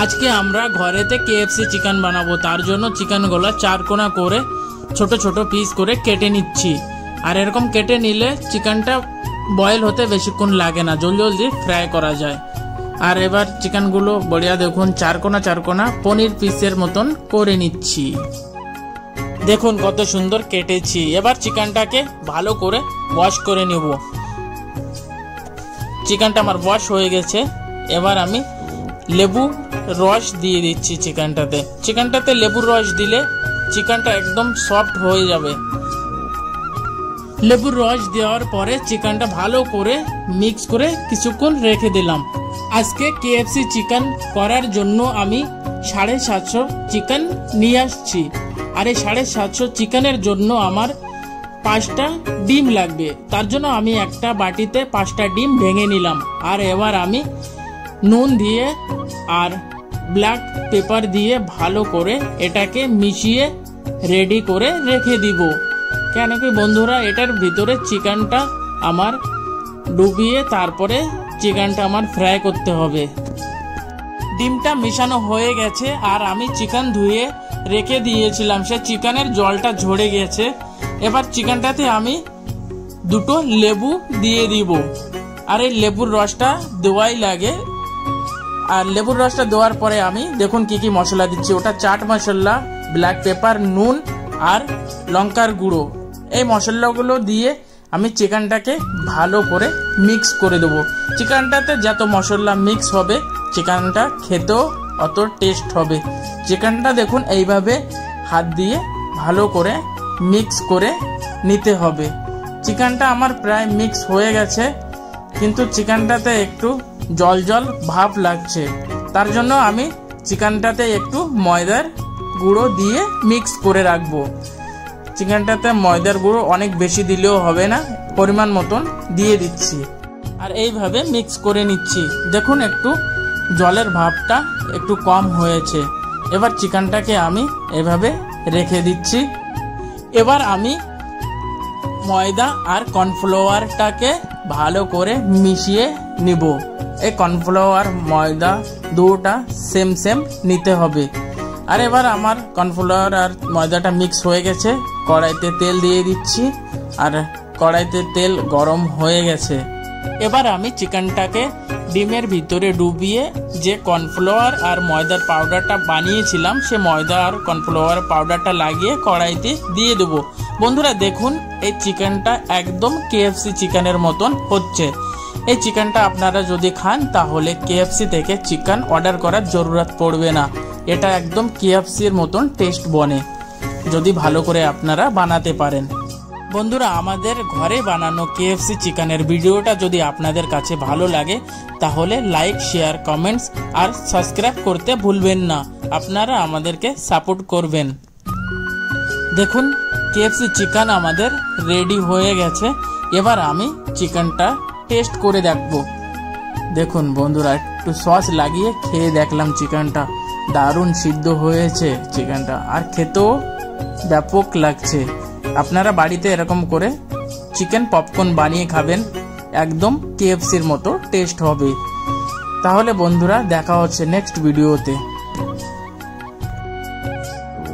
আজকে আমরা ঘরেতে কেএফসি চিকেন বানাবো। তার জন্য চিকেনগুলো চারকোনা করে ছোট ছোট পিস করে কেটে নিচ্ছি। আর এরকম কেটে নিলে চিকেনটা বয়েল হতে বেশিক্ষণ লাগে না, জলদি ফ্রাই করা যায়। আর এবার চিকেনগুলো বড়িয়া দেখুন চারকোনা পনির পিসের মতন করে নিচ্ছি। দেখুন কত সুন্দর কেটেছি। এবার চিকেনটাকে ভালো করে ওয়াশ করে নেব। চিকেনটা আমার ওয়াশ হয়ে গেছে। এবার আমি লেবু রস দিয়ে দিচ্ছি চিকেনটাতে লেবুর রস দিলে চিকেনটা একদম সফট হয়ে যাবে। লেবুর রস দেওয়ার পরে চিকেনটা ভালো করে মিক্স করে কিছুক্ষণ রেখে দিলাম। আজকে কেএফসি চিকেন করার জন্য আমি 750 চিকেন নিয়ে আসছি। আর এই 750 চিকেনের জন্য আমার 5টা ডিম লাগবে। তার জন্য আমি একটা বাটিতে 5টা ডিম ভেঙে নিলাম। আর এবার আমি নুন দিয়ে আর ব্ল্যাক পেপার দিয়ে ভালো করে এটাকে মিশিয়ে রেডি করে রেখে দিব। কেন কি বন্ধুরা, এটার ভিতরে চিকেনটা আমার ডুবিয়ে তারপরে চিকেনটা আমার ফ্রাই করতে হবে। ডিমটা মিশানো হয়ে গেছে আর আমি চিকেন ধুয়ে রেখে দিয়েছিলাম, সে চিকেনের জলটা ঝরে গেছে। এবার চিকেনটাতে আমি 2টো লেবু দিয়ে দিব। আর এই লেবুর রসটা দেওয়াই লাগে। আর লেবুর রসটা দেওয়ার পরে আমি দেখুন কি কি মশলা দিচ্ছি। ওটা চাট মশলা, ব্ল্যাক পেপার, নুন আর লঙ্কার গুঁড়ো। এই মশলাগুলো দিয়ে আমি চিকেনটাকে ভালো করে মিক্স করে দেবো। চিকেনটাতে যত মশলা মিক্স হবে চিকেনটা খেতেও অত টেস্ট হবে। চিকেনটা দেখুন এইভাবে হাত দিয়ে ভালো করে মিক্স করে নিতে হবে। চিকেনটা আমার প্রায় মিক্স হয়ে গেছে, কিন্তু চিকেনটাতে একটু জল জল ভাব লাগছে। তার জন্য আমি চিকেনটাতে একটু ময়দার গুঁড়ো দিয়ে মিক্স করে রাখবো। চিকেনটাতে ময়দার গুঁড়ো অনেক বেশি দিলেও হবে না, পরিমাণ মতন দিয়ে দিচ্ছি। আর এইভাবে মিক্স করে নিচ্ছি। দেখুন একটু জলের ভাবটা একটু কম হয়েছে। এবার চিকেনটাকে আমি এভাবে রেখে দিচ্ছি। এবার আমি ময়দা আর কর্নফ্লাওয়ারটাকে ভালো করে মিশিয়ে নিব। এই কর্নফ্লাওয়ার ময়দা দুটা সেম নিতে হবে। আর এবার আমার কর্নফ্লাওয়ার আর ময়দাটা মিক্স হয়ে গেছে। কড়াইতে তেল দিয়ে দিচ্ছি আর কড়াইতে তেল গরম হয়ে গেছে। এবার আমি চিকেনটাকে ডিমের ভিতরে ডুবিয়ে যে কর্নফ্লাওয়ার আর ময়দার পাউডারটা বানিয়েছিলাম সে ময়দা আর কর্নফ্লাওয়ার পাউডারটা লাগিয়ে কড়াইতে দিয়ে দেবো। বন্ধুরা দেখুন এই চিকেনটা একদম কেএফসি চিকেনের মতন হচ্ছে। এই চিকেনটা আপনারা যদি খান তাহলে কেএফসি থেকে চিকেন অর্ডার করার জরুরত পড়বে না। এটা একদম কেএফসির মতন টেস্ট বনে যদি ভালো করে আপনারা বানাতে পারেন। বন্ধুরা আমাদের ঘরে বানানো কেএফসি চিকেনের ভিডিওটা যদি আপনাদের কাছে ভালো লাগে তাহলে লাইক, শেয়ার, কমেন্টস আর সাবস্ক্রাইব করতে ভুলবেন না। আপনারা আমাদেরকে সাপোর্ট করবেন। দেখুন কেএফসি চিকেন আমাদের রেডি হয়ে গেছে। এবার আমি চিকেনটা টেস্ট করে দেখব। দেখুন বন্ধুরা একটু সস লাগিয়ে খেয়ে দেখলাম চিকেনটা দারুণ সিদ্ধ হয়েছে চিকেনটা, আর খেতেও ব্যাপক লাগছে। আপনারা বাড়িতে এরকম করে চিকেন পপকর্ন বানিয়ে খাবেন, একদম কেএফসির মতো টেস্ট হবে। তাহলে বন্ধুরা দেখা হচ্ছে নেক্সট ভিডিওতে।